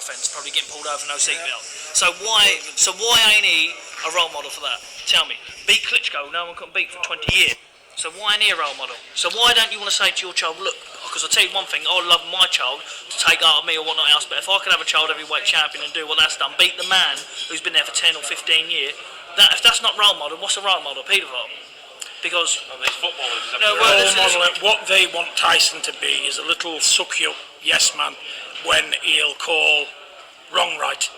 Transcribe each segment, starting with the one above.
offence, probably getting pulled over for no seatbelt. So why ain't he a role model for that? Tell me. Beat Klitschko, no one couldn't beat for 20 years. So why ain't he a role model? So why don't you want to say to your child, look, because I'll tell you one thing, I love my child to take out of me or whatnot else, but if I could have a child heavyweight champion and do what that's done, beat the man who's been there for 10 or 15 years, if that's not role model, what's a role model? Paedophile. Because these footballers, what they want Tyson to be is a little sucky up yes man when he'll call wrong right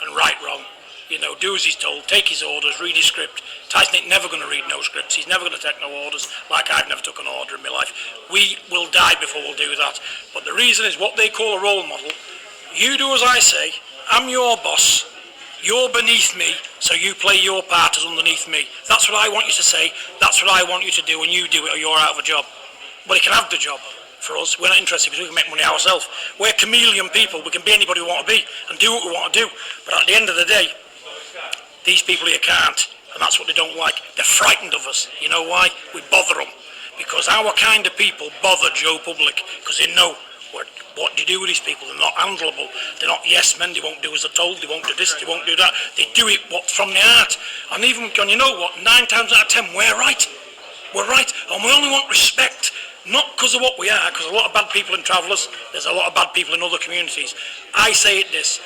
and right wrong. You know, do as he's told, take his orders, read his script. Tyson ain't never going to read no scripts. He's never going to take no orders, like I've never took an order in my life. We will die before we'll do that. But the reason is what they call a role model. You do as I say. I'm your boss. You're beneath me, so you play your part as underneath me. That's what I want you to say. That's what I want you to do, and you do it or you're out of a job. But he can have the job. For us, we're not interested because we can make money ourselves. We're chameleon people. We can be anybody we want to be and do what we want to do. But at the end of the day, these people here can't, and that's what they don't like. They're frightened of us. You know why? We bother them. Because our kind of people bother Joe Public, because they know what do you do with these people? They're not handleable. They're not yes men. They won't do as they're told. They won't do this. They won't do that. They do it from the heart. And even, and you know what? 9 times out of 10, we're right. We're right. And we only want respect. Not because of what we are, because a lot of bad people in Travellers, there's a lot of bad people in other communities. I say it this,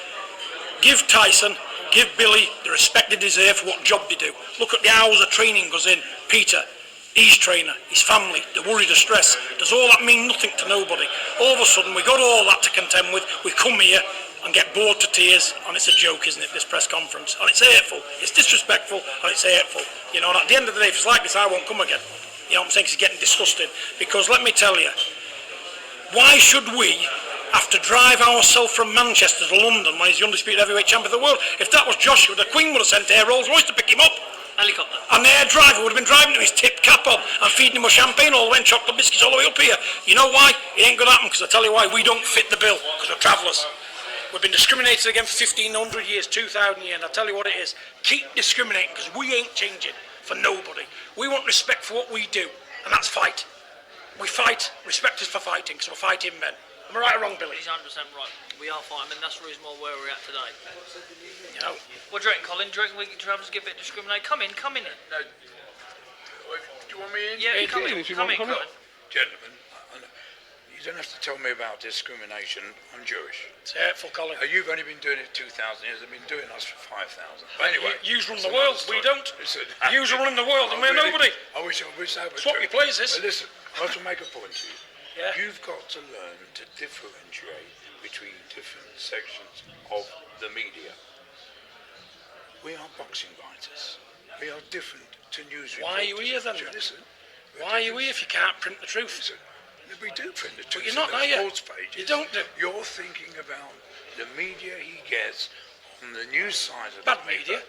give Tyson, give Billy the respect they deserve for what job they do. Look at the hours of training goes in. Peter, his trainer, his family, the worry, the stress. Does all that mean nothing to nobody? All of a sudden, we got all that to contend with, we come here and get bored to tears, and it's a joke, isn't it, this press conference? And it's hateful, it's disrespectful, and it's hateful. You know, and at the end of the day, if it's like this, I won't come again. You know what I'm saying? It's getting disgusting. Because let me tell you, why should we have to drive ourselves from Manchester to London when he's the undisputed heavyweight champion of the world? If that was Joshua, the Queen would have sent Air Rolls Royce to pick him up. helicopter. And the air driver would have been driving with his tip cap on and feeding him with champagne all the way and chocolate biscuits all the way up here. You know why? It ain't going to happen, because I tell you why, we don't fit the bill, because we're travellers. We've been discriminated against for 1,500 years, 2,000 years, and I tell you what it is. Keep discriminating, because we ain't changing for nobody. We want respect for what we do, and that's fight. We fight, respect us for fighting, because we're fighting men. Am I right or wrong, Billy? He's 100% right. We are fighting men, that's the reason why where we're at today. You know? What do you reckon, Colin? Do you reckon we travellers get a bit discriminated? Come in. No. Do you want me in? Yeah, come in, Colin. Gentlemen, you don't have to tell me about discrimination. I'm Jewish. It's hurtful, Colin. You've only been doing it 2,000 years. I've been doing us for 5,000. But anyway, Yous run the world. We don't. Yous are running the world, and we're nobody. I wish that was Swap your places. But listen, I want to make a point to you. Yeah. You've got to learn to differentiate between different sections of the media. We are boxing writers. We are different to news reporters. Why are you here then? Listen. Why are you here if you can't print the truth? Listen, we do print the truth. But you're not, are you? Sports pages. You don't do. You're thinking about the media he gets on the news side of Bad the media.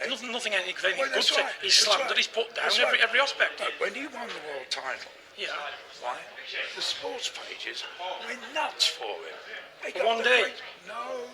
Nothing anything good that's to. right. He's slandered, he's put down every aspect. No, when he won the world title, Yeah. right, the sports pages went nuts for him. They For got one the day. great- No.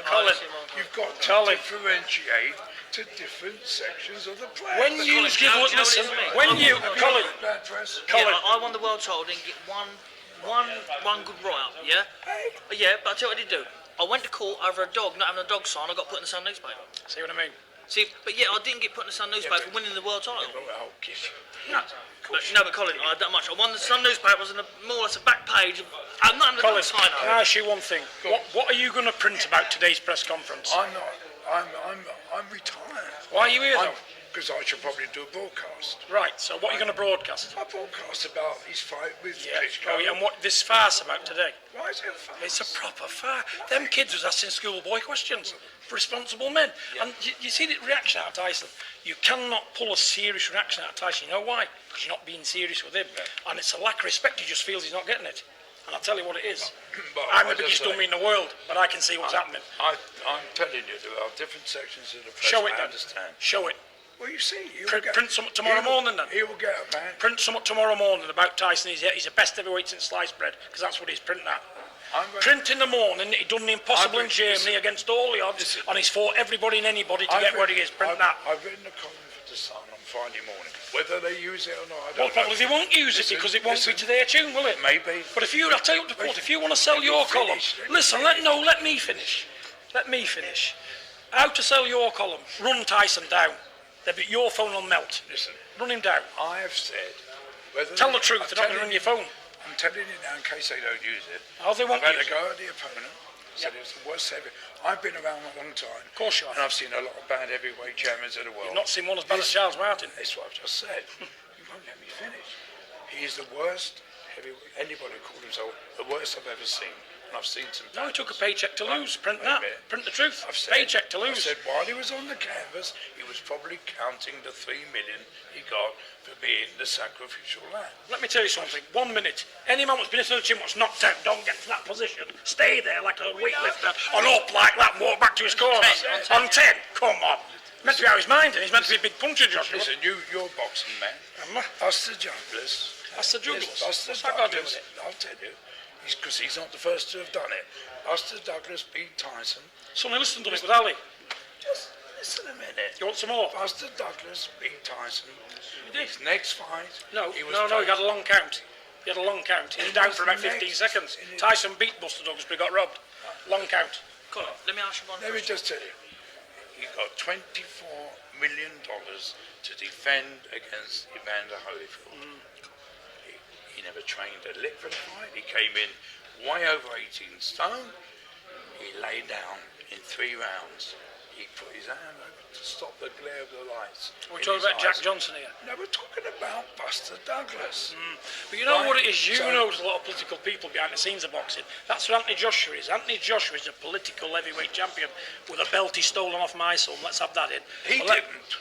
Colin. You've got to Colin. differentiate to different sections of the play. When you Colin, give do you know what listen, it is, mate? when you, Colin, Bad press. Colin. Yeah, I won the world title, didn't get one good write-up, yeah? Hey. Yeah, but I tell you what I did do. I went to court over a dog not having a dog sign. I got put in the Sun newspaper. See what I mean? See, but yeah, I didn't get put in the Sun newspaper for winning the world title. Oh, kiss you. No, but Colin, I had that much. I won the Sun newspaper, was in more or less a back page. I'm not having a Colin, dog sign can I ask you one thing? What are you going to print about today's press conference? I'm not. I'm retired. Why are you here though? Because I should probably do a broadcast. Right, so what are you going to broadcast? I broadcast about his fight with Yeah. Klitschko. Oh, yeah, and what this farce about today? Why is it a farce? It's a proper farce. Them kids was asking schoolboy questions for responsible men. And you see the reaction out of Tyson. You cannot pull a serious reaction out of Tyson. You know why? Because you're not being serious with him. Yeah. And it's a lack of respect. He just feels he's not getting it. And I'll tell you what it is. But I'm I the biggest just say- dummy in the world, but I can see what's happening. I'm telling you, there are different sections of the press. Show it I then. understand. Show it. Well, you see, Print something tomorrow morning then. He will get a man. Print something tomorrow morning about Tyson. He's the best heavyweight since sliced bread, because that's what he's printing at. Print in the morning that he done the impossible in Germany against all the odds, and he's fought everybody and anybody to get where he is. Print that. I've written a column for The Sun on Friday morning. Whether they use it or not, I Well, don't know. probably they won't use it because it won't be to their tune, will it? Maybe. But if you, I'll tell you what to put, if you want to sell your column, listen, let me finish. Let me finish. How to sell your column. Run Tyson down. Your phone will melt. Listen, Run him down. I have said... Tell the truth, they're not going to ring your phone. I'm telling you now in case they don't use it. Oh, they won't I've had use a go at the opponent. Said it was the worst heavy. I've been around a long time. Of course you have. And I've seen a lot of bad heavyweight champions of the world. You've not seen one as bad as Charles Martin. That's what I've just said. You won't let me finish. He is the worst heavyweight. Anybody call himself the worst I've ever seen. And I've seen some. No, he took a paycheck to lose. Print Wait a that. minute. Print the truth. I've said, Paycheck to lose. I said while he was on the canvas, he was probably counting the 3 million he got for being the sacrificial lamb. Let me tell you something. 1 minute. Any man that's been into the gym what's knocked out, don't get to that position. Stay there like a weightlifter, and up like that and walk back to his corner. On 10. Come on. Meant to be out his mind, and he's meant to be a big puncher, Joshua. Listen, you're a boxing man. Buster Douglas. That's the Douglas. Buster What's that got to do with Douglas. it? I'll tell you. Because he's not the first to have done it. Buster Douglas beat Tyson. Sonny Liston done it with Ali. Just listen a minute. You want some more? Buster Douglas beat Tyson. He did. His next fight. No, he he had a long count. He had a long count. He was down for about 15 seconds. Tyson beat Buster Douglas, but he got robbed. Long count. Come on, let me ask you one Let me question. just tell you. He got $24 million to defend against Evander Holyfield. He never trained a lick for the fight. He came in way over 18 stone. He lay down in 3 rounds. He put his hand over to stop the glare of the lights. We're in talking his about Jack eyes. Johnson here. No, we're talking about Buster Douglas. But you know Right, what it is? You so- know there's a lot of political people behind the scenes of boxing. That's what Anthony Joshua is. Anthony Joshua is a political heavyweight champion with a belt he stolen off my son. Let's have that in. He Well, didn't.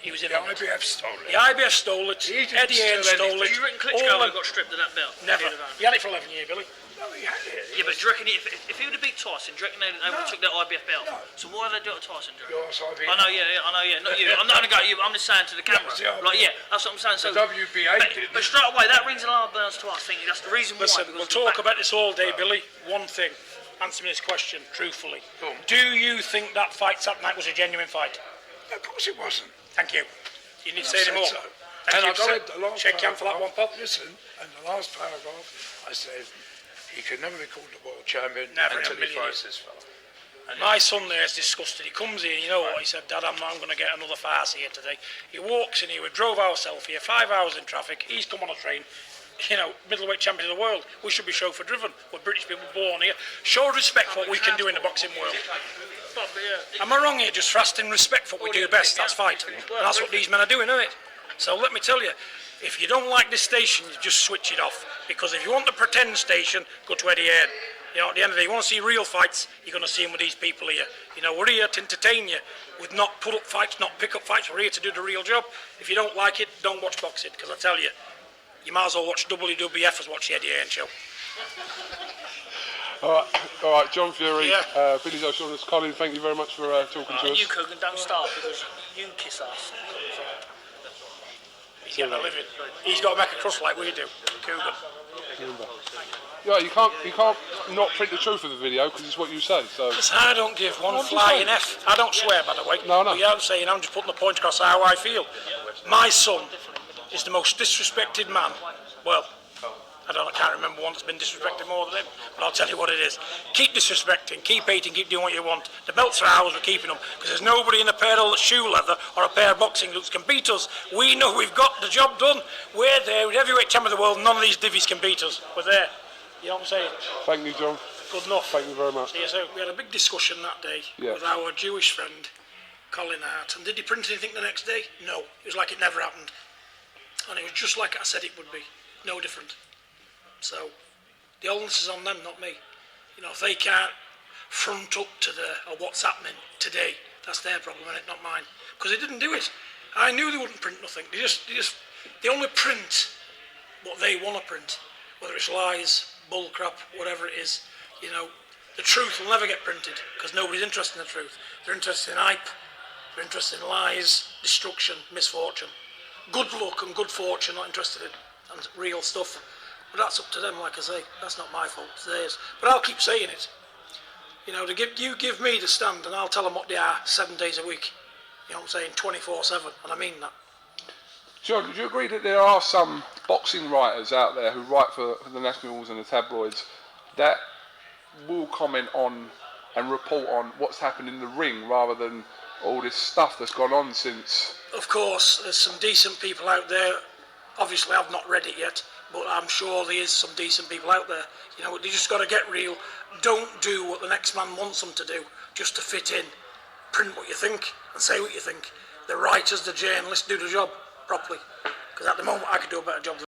He was in The on it. IBF stole it. The IBF stole it. He didn't Eddie Hearn steal stole anything. it. You reckon All Klitschko them- got stripped of that belt? Never. He'd have owned it. He had it for 11 years, Billy. No, he had it. Yeah, but do you reckon if he would have beat Tyson, do you reckon they would have took that IBF belt? No. So why did they do it to Tyson, do you reckon? Yours, IBF. I know, yeah, not you. I'm not going to go at you, I'm just saying to the camera. the IBF. Like, yeah, that's what I'm saying. So, The WBA did. but straight away, that rings alarm bells to us, thinking that's the reason why. Listen, because we'll of the talk fact- about this all day, Billy. One thing. Answer me this question, truthfully. Go on. Do you think that fight that night was a genuine fight? No, of course it wasn't. Thank you. You need to say I've any more. said so. Thank And you, I've Colin. said the last Shake hand for that one, paragraph. Pop. Listen, and the last paragraph, I said he could never be called the world champion Never in a until he million fights this fella. And My son there is disgusted. He comes in, you know what? He said, Dad, I'm going to get another farce here today. He walks in here, we drove ourselves here, 5 hours in traffic. He's come on a train, you know, middleweight champion of the world. We should be chauffeur driven. We're British people born here. Show respect for what we can do in the boxing world. Am I wrong here? Just fast and respect for what we do best. That's fight. And that's what these men are doing, isn't it? So let me tell you, if you don't like this station, you just switch it off. Because if you want the pretend station, go to Eddie Hearn. You know, at the end of the day, you want to see real fights, you're going to see them with these people here. You know, we're here to entertain you with not put-up fights, not pick-up fights. We're here to do the real job. If you don't like it, don't watch boxing, because I tell you, you might as well watch WWF as watch the Eddie Hearn show. All right, John Fury, Yeah. Billy Joe Saunders, Colin, thank you very much for talking to us. You Coogan, don't start because you kiss us. He's getting a living. He's got to make a crust like we do. Cougar. Yeah, you can't not print the truth of the video because it's what you say. So Listen, I don't give one I'm just flying saying. F. I don't swear, by the way. No. But yeah, I'm saying, I'm just putting the point across how I feel. My son is the most disrespected man. Well, I can't remember one that's been disrespected more than him, but I'll tell you what it is. Keep disrespecting, keep hating, keep doing what you want. The belts are ours, we're keeping them, because there's nobody in a pair of shoe leather or a pair of boxing boots can beat us. We know we've got the job done. We're there, with heavyweight champion of the world, none of these divvies can beat us. We're there. You know what I'm saying? thank you, John. Good enough. Thank you very much. Yeah, so we had a big discussion that day Yeah. with our Jewish friend, Colin Hart. And did he print anything the next day? No. It was like it never happened. And it was just like I said it would be. No different. So, the onus is on them, not me. You know, if they can't front up to what's happening today, that's their problem, and not mine. Because they didn't do it. I knew they wouldn't print nothing. They only print what they want to print. Whether it's lies, bull crap, whatever it is. You know, the truth will never get printed because nobody's interested in the truth. They're interested in hype, they're interested in lies, destruction, misfortune. Good luck and good fortune, not interested in, and real stuff. But that's up to them, like I say. That's not my fault, it's theirs. But I'll keep saying it. You know, you give me the stand and I'll tell them what they are 7 days a week. You know what I'm saying, 24/7, and I mean that. John, do you agree that there are some boxing writers out there who write for the nationals and the tabloids that will comment on and report on what's happened in the ring rather than all this stuff that's gone on since. Of course, there's some decent people out there. Obviously, I've not read it yet, but I'm sure there is some decent people out there. You know, they just got to get real. Don't do what the next man wants them to do just to fit in. Print what you think and say what you think. The writers, the journalists do the job properly. Because at the moment, I could do a better job than